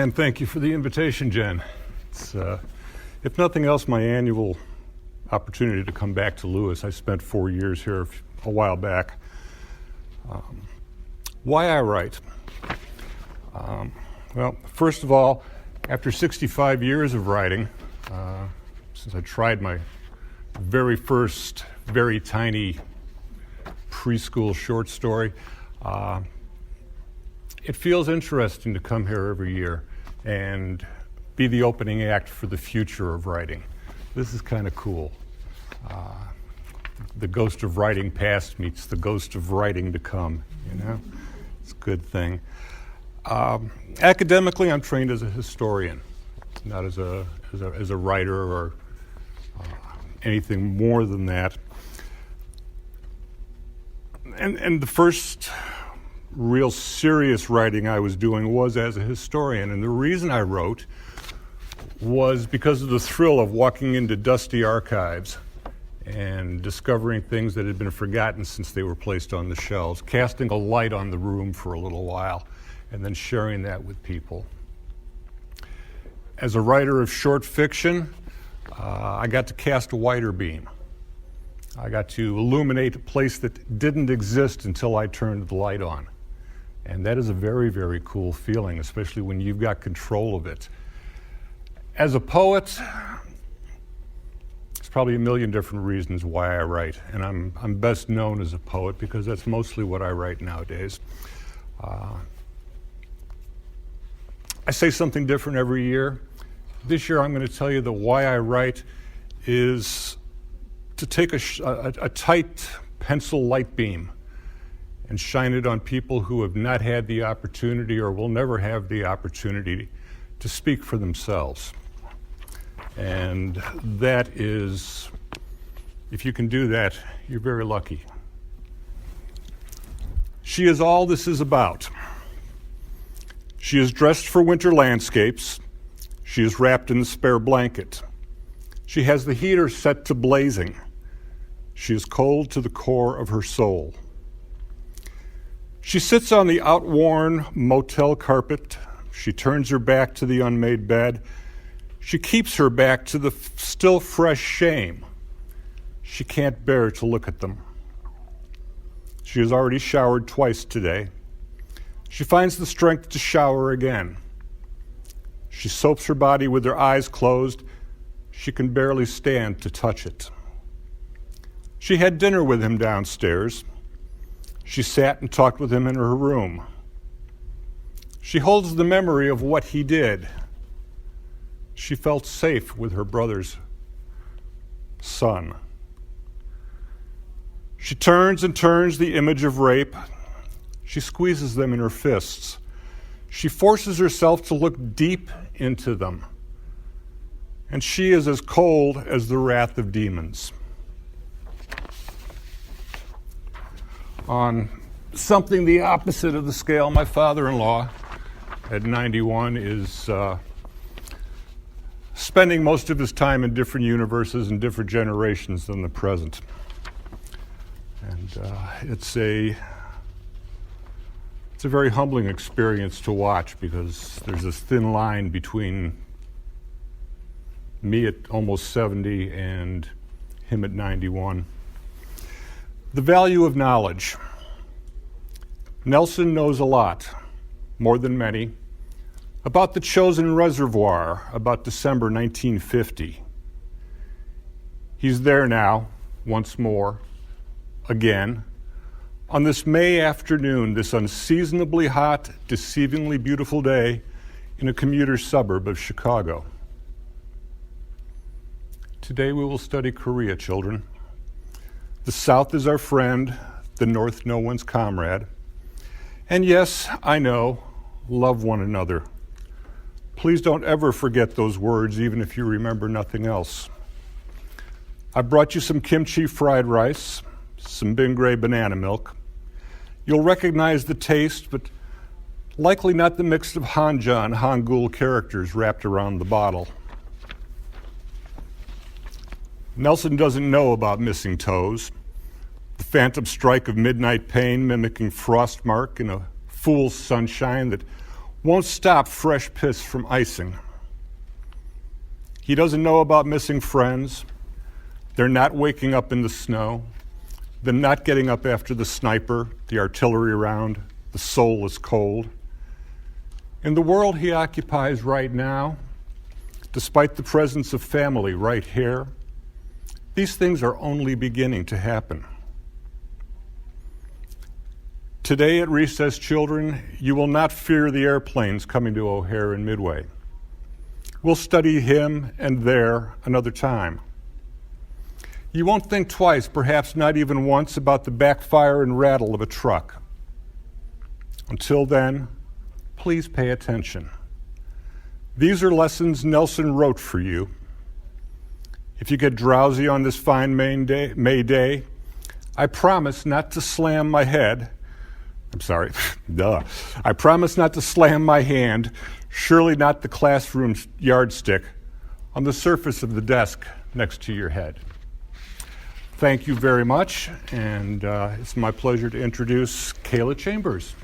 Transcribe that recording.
And thank you for the invitation, Jen. It's, if nothing else, my annual opportunity to come back to Lewis. I spent 4 years here a while back. Why I write? Well, first of all, after 65 years of writing, since I tried my very first, very tiny preschool short story, it feels interesting to come here every year and be the opening act for the future of writing. This is kind of cool. The ghost of writing past meets the ghost of writing to come, you know? It's a good thing. Academically, I'm trained as a historian, not as a writer or anything more than that. And the first real serious writing I was doing was as a historian, and the reason I wrote was because of the thrill of walking into dusty archives and discovering things that had been forgotten since they were placed on the shelves, casting a light on the room for a little while, and then sharing that with people. As a writer of short fiction, I got to cast a wider beam. I got to illuminate a place that didn't exist until I turned the light on. And that is a very, very cool feeling, especially when you've got control of it. As a poet, there's probably a million different reasons why I write, and I'm best known as a poet because that's mostly what I write nowadays. I say something different every year. This year I'm going to tell you that why I write is to take a tight pencil light beam and shine it on people who have not had the opportunity or will never have the opportunity to speak for themselves. And that is, if you can do that, you're very lucky. She is all this is about. She is dressed for winter landscapes. She is wrapped in the spare blanket. She has the heater set to blazing. She is cold to the core of her soul. She sits on the outworn motel carpet. She turns her back to the unmade bed. She keeps her back to the still fresh shame. She can't bear to look at them. She has already showered twice today. She finds the strength to shower again. She soaps her body with her eyes closed. She can barely stand to touch it. She had dinner with him downstairs. She sat and talked with him in her room. She holds the memory of what he did. She felt safe with her brother's son. She turns and turns the image of rape. She squeezes them in her fists. She forces herself to look deep into them. And she is as cold as the wrath of demons. On something the opposite of the scale, my father-in-law at 91 is spending most of his time in different universes and different generations than the present. And it's a very humbling experience to watch because there's this thin line between me at almost 70 and him at 91. The value of knowledge. Nelson knows a lot, more than many, about the Chosin Reservoir about December 1950. He's there now, once more, again, on this May afternoon, this unseasonably hot, deceivingly beautiful day in a commuter suburb of Chicago. Today we will study Korea, children. The South is our friend, the North no one's comrade. And yes, I know, love one another. Please don't ever forget those words, even if you remember nothing else. I brought you some kimchi fried rice, some Bingray banana milk. You'll recognize the taste, but likely not the mix of Hanja and Hangul characters wrapped around the bottle. Nelson doesn't know about missing toes, the phantom strike of midnight pain mimicking frostmark in a fool's sunshine that won't stop fresh piss from icing. He doesn't know about missing friends. They're not waking up in the snow. They're not getting up after the sniper, the artillery round, the soul is cold. In the world he occupies right now, despite the presence of family right here, these things are only beginning to happen. Today at recess, children, you will not fear the airplanes coming to O'Hare and Midway. We'll study him and there another time. You won't think twice, perhaps not even once, about the backfire and rattle of a truck. Until then, please pay attention. These are lessons Nelson wrote for you. If you get drowsy on this fine May day, I promise not to slam my head. I promise not to slam my hand, surely not the classroom yardstick, on the surface of the desk next to your head. Thank you very much, and it's my pleasure to introduce Kayla Chambers.